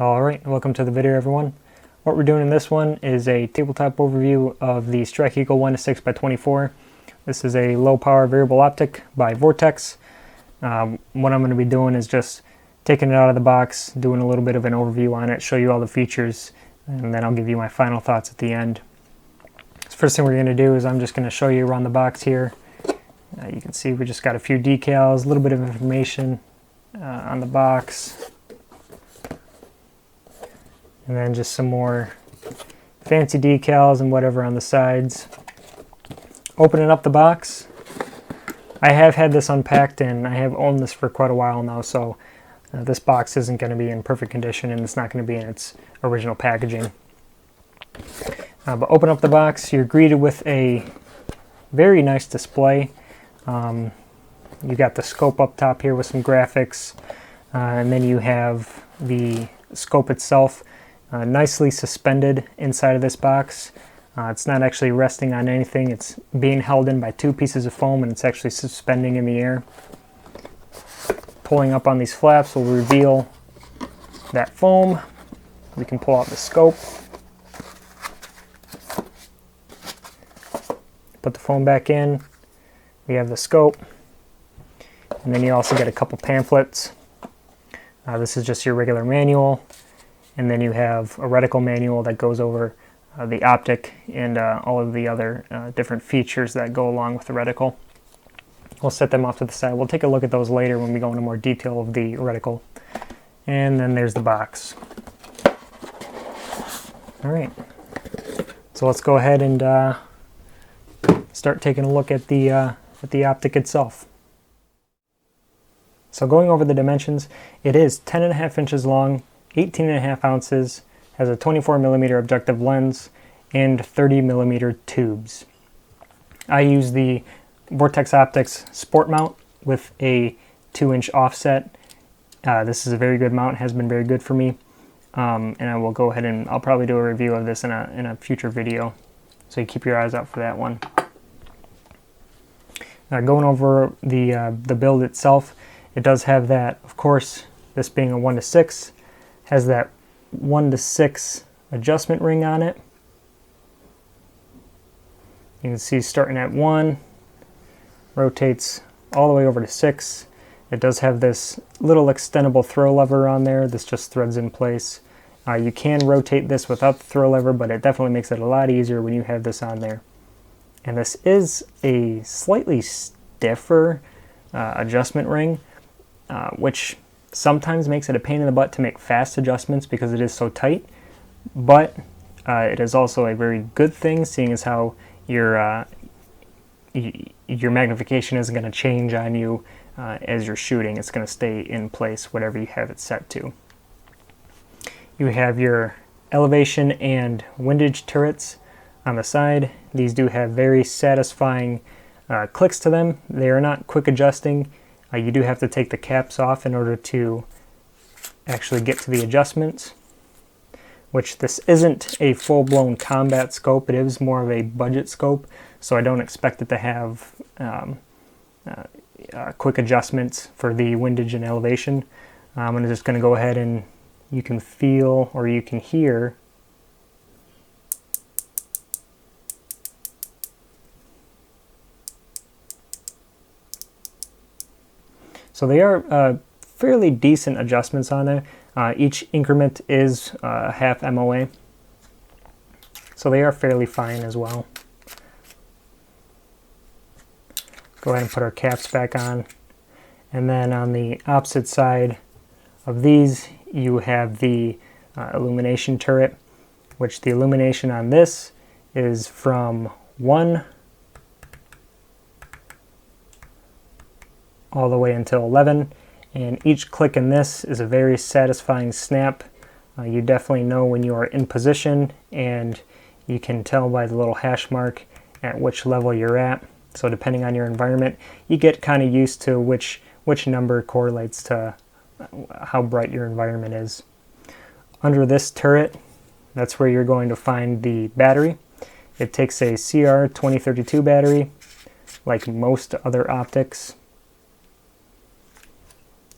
Alright, welcome to the video everyone. What we're doing in this one is a tabletop overview of the Strike Eagle 1:6x24. This is a low power variable optic by Vortex. What I'm going to be doing is just taking it out of the box, doing a little bit of an overview on it, show you all the features, and then I'll give you my final thoughts at the end. So first thing we're going to do is I'm just going to show you around the box here. You can see we just got a few decals, a little bit of information on the box. And then just some more fancy decals and whatever on the sides. Opening up the box, I have had this unpacked and I have owned this for quite a while now, so this box isn't going to be in perfect condition and it's not going to be in its original packaging. But open up the box, you're greeted with a very nice display. You got the scope up top here with some graphics, and then you have the scope itself. Nicely suspended inside of this box. It's not actually resting on anything. It's being held in by two pieces of foam and it's actually suspending in the air. Pulling up on these flaps will reveal that foam. We can pull out the scope. Put the foam back in. We have the scope. And then you also get a couple pamphlets. This is just your regular manual. And then you have a reticle manual that goes over the optic and all of the other different features that go along with the reticle. We'll set them off to the side. We'll take a look at those later when we go into more detail of the reticle. And then there's the box. All right. So let's go ahead and start taking a look at the optic itself. So going over the dimensions, it is 10.5 inches long, 18.5 ounces, has a 24mm objective lens, and 30mm tubes. I use the Vortex Optics Sport Mount with a 2-inch offset. This is a very good mount, has been very good for me. And I will go ahead and I'll probably do a review of this in a future video. So you keep your eyes out for that one. Going over the build itself, it does have that, of course, this being a 1:6, has that 1:6 adjustment ring on it. You can see starting at 1, rotates all the way over to 6. It does have this little extendable throw lever on there. This just threads in place. You can rotate this without the throw lever, but it definitely makes it a lot easier when you have this on there. And this is a slightly stiffer adjustment ring, which sometimes makes it a pain in the butt to make fast adjustments because it is so tight, but it is also a very good thing, seeing as how your magnification isn't going to change on you as you're shooting. It's going to stay in place whatever you have it set to. You have your elevation and windage turrets on the side. These do have very satisfying clicks to them. They are not quick adjusting. You do have to take the caps off in order to actually get to the adjustments, which this isn't a full-blown combat scope. It is more of a budget scope, so I don't expect it to have quick adjustments for the windage and elevation. I'm just going to go ahead and you can feel or you can hear so they are fairly decent adjustments on there. Each increment is half MOA, so they are fairly fine as well. Go ahead and put our caps back on. And then on the opposite side of these, you have the Illumination turret, which the illumination on this is from 1 all the way until 11, and each click in this is a very satisfying snap. You definitely know when you are in position, and you can tell by the little hash mark at which level you're at. So depending on your environment, you get kind of used to which number correlates to how bright your environment is. Under this turret, that's where you're going to find the battery. It takes a CR2032 battery, like most other optics.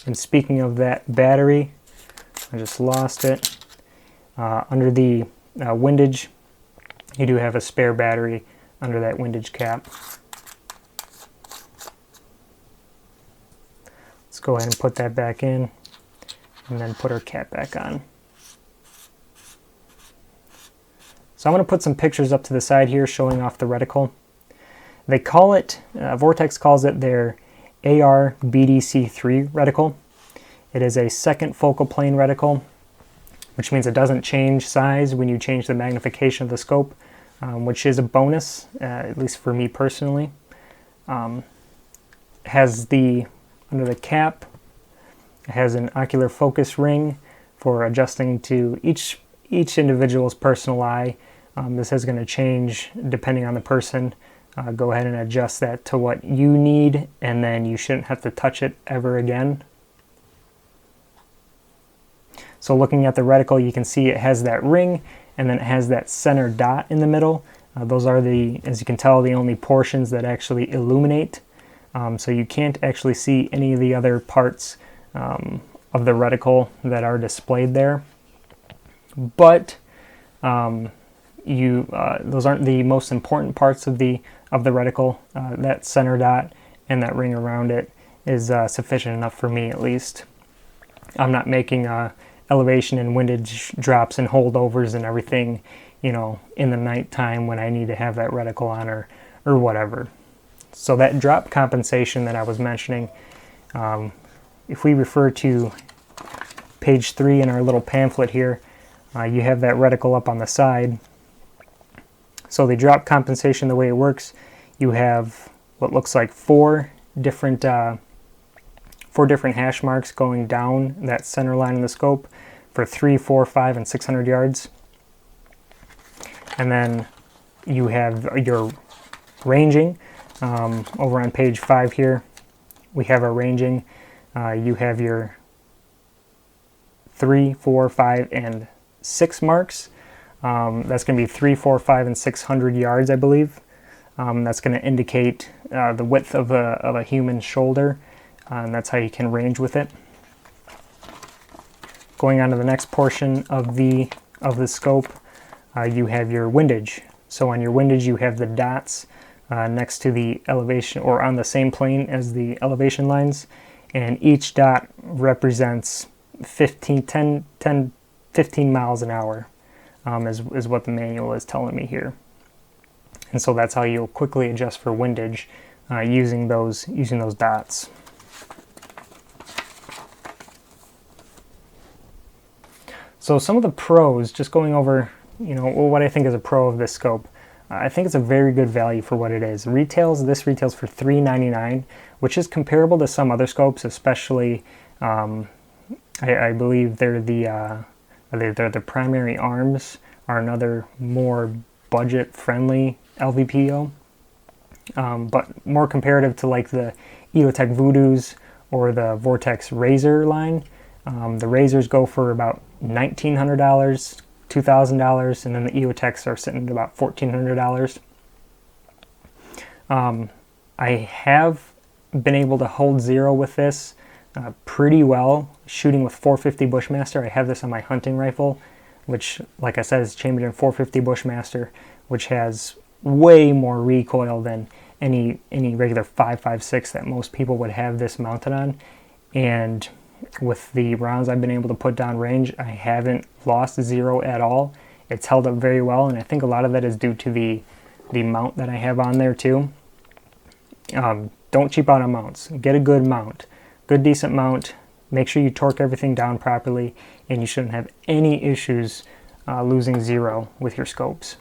And speaking of that battery, I just lost it. Under the windage, you do have a spare battery under that windage cap. Let's go ahead and put that back in, and then put our cap back on. So I'm going to put some pictures up to the side here showing off the reticle. They call it, Vortex calls it their AR-BDC3 reticle. It is a second focal plane reticle, which means it doesn't change size when you change the magnification of the scope, which is a bonus, at least for me personally. Has the, under the cap, it has an ocular focus ring for adjusting to each individual's personal eye. This is going to change depending on the person. Go ahead and adjust that to what you need, and then you shouldn't have to touch it ever again. So looking at the reticle, you can see it has that ring, and then it has that center dot in the middle. Those are the, as you can tell, the only portions that actually illuminate. So you can't actually see any of the other parts of the reticle that are displayed there. But those aren't the most important parts of the reticle. That center dot and that ring around it is sufficient enough for me, at least. I'm not making elevation and windage drops and holdovers and everything, you know, in the nighttime when I need to have that reticle on or whatever. So that drop compensation that I was mentioning, if we refer to page 3 in our little pamphlet here, you have that reticle up on the side. So the drop compensation, the way it works, you have what looks like four different hash marks going down that center line in the scope for 3, 4, 5, and 600 yards. And then you have your ranging. Over on page 5 here, we have our ranging. You have your 3, 4, 5, and 6 marks. That's going to be 3, 4, 5, and 600 yards, I believe. That's going to indicate the width of a human shoulder, and that's how you can range with it. Going on to the next portion of the scope, you have your windage. So on your windage, you have the dots next to the elevation, or on the same plane as the elevation lines, and each dot represents 15 miles an hour, is what the manual is telling me here. And so that's how you'll quickly adjust for windage using those dots. So some of the pros, just going over, you know, what I think is a pro of this scope. I think it's a very good value for what it is. This retails for $399, which is comparable to some other scopes, especially I believe they're the primary arms are another more budget-friendly LPVO, but more comparative to like the EOTech Voodoos or the Vortex Razor line. The Razors go for about $1,900, $2,000, and then the EOTechs are sitting at about $1,400. I have been able to hold zero with this pretty well, shooting with 450 Bushmaster. I have this on my hunting rifle, which, like I said, is chambered in 450 Bushmaster, which has way more recoil than any regular 5.56 that most people would have this mounted on. And with the rounds I've been able to put down range, I haven't lost zero at all. It's held up very well, and I think a lot of that is due to the mount that I have on there too. Don't cheap out on mounts. Get a good mount, good decent mount. Make sure you torque everything down properly, and you shouldn't have any issues losing zero with your scopes.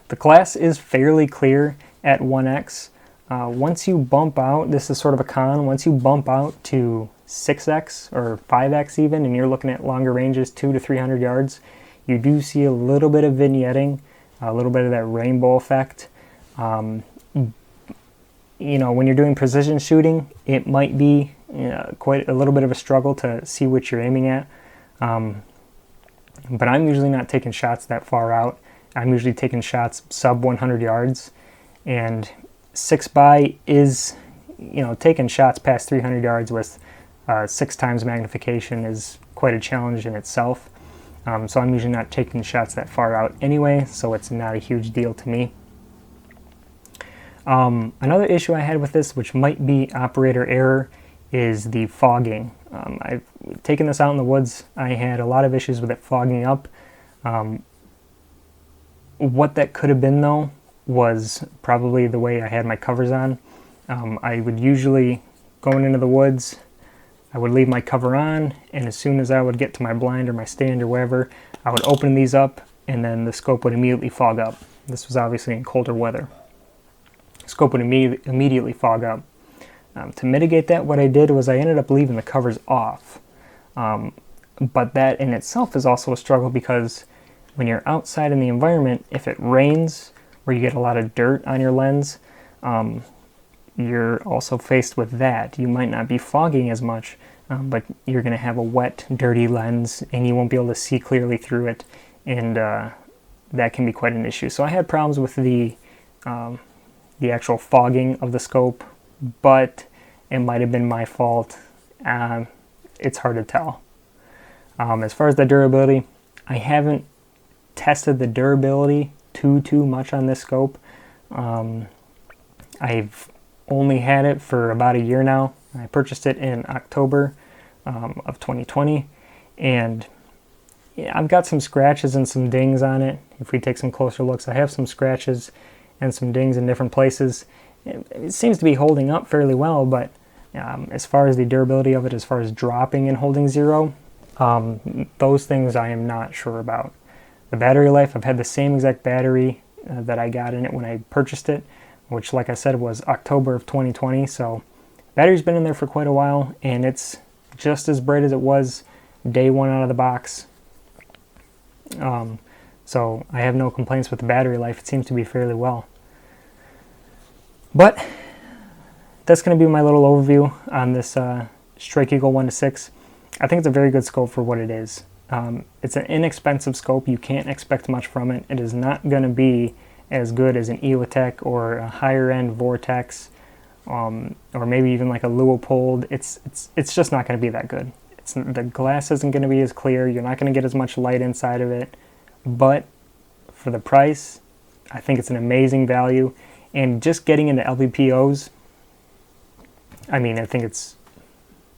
The glass is fairly clear at 1x. Once you bump out, this is sort of a con, once you bump out to 6x or 5x even, and you're looking at longer ranges, 200 to 300 yards, you do see a little bit of vignetting, a little bit of that rainbow effect. You know, when you're doing precision shooting, it might be quite a little bit of a struggle to see what you're aiming at. But I'm usually not taking shots that far out. I'm usually taking shots sub 100 yards, and 6x is, you know, taking shots past 300 yards with 6 times magnification is quite a challenge in itself. So I'm usually not taking shots that far out anyway, so it's not a huge deal to me. Another issue I had with this, which might be operator error, is the fogging. I've taken this out in the woods. I had a lot of issues with it fogging up. What that could have been, though, was probably the way I had my covers on. I would usually, going into the woods, I would leave my cover on, and as soon as I would get to my blind or my stand or wherever, I would open these up, and then the scope would immediately fog up. This was obviously in colder weather. Scope would immediately fog up. To mitigate that, what I did was I ended up leaving the covers off. But that in itself is also a struggle, because when you're outside in the environment, if it rains or you get a lot of dirt on your lens, you're also faced with that. You might not be fogging as much, but you're going to have a wet, dirty lens, and you won't be able to see clearly through it, and that can be quite an issue. So I had problems with the actual fogging of the scope, but it might have been my fault. It's hard to tell. As far as the durability, I haven't tested the durability too much on this scope. I've only had it for about a year now. I purchased it in October of 2020, and yeah, I've got some scratches and some dings on it. If we take some closer looks, I have some scratches and some dings in different places. It seems to be holding up fairly well, but as far as the durability of it, as far as dropping and holding zero, those things I am not sure about. The battery life, I've had the same exact battery that I got in it when I purchased it, which, like I said, was October of 2020, so battery's been in there for quite a while, and it's just as bright as it was day one out of the box. So I have no complaints with the battery life. It seems to be fairly well. But that's going to be my little overview on this Strike Eagle 1-6. I think it's a very good scope for what it is. It's an inexpensive scope. You can't expect much from it. It is not going to be as good as an Illumination or a higher end Vortex, or maybe even like a Leupold. It's just not going to be that good. The glass isn't going to be as clear. You're not going to get as much light inside of it. But for the price, I think it's an amazing value. And just getting into LPVOs, I mean, I think it's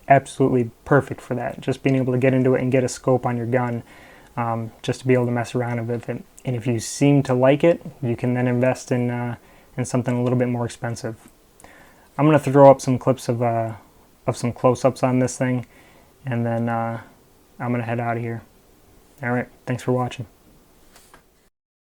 absolutely perfect for that. Just being able to get into it and get a scope on your gun, just to be able to mess around with it. And if you seem to like it, you can then invest in something a little bit more expensive. I'm going to throw up some clips of some close-ups on this thing, and then I'm going to head out of here. All right, thanks for watching.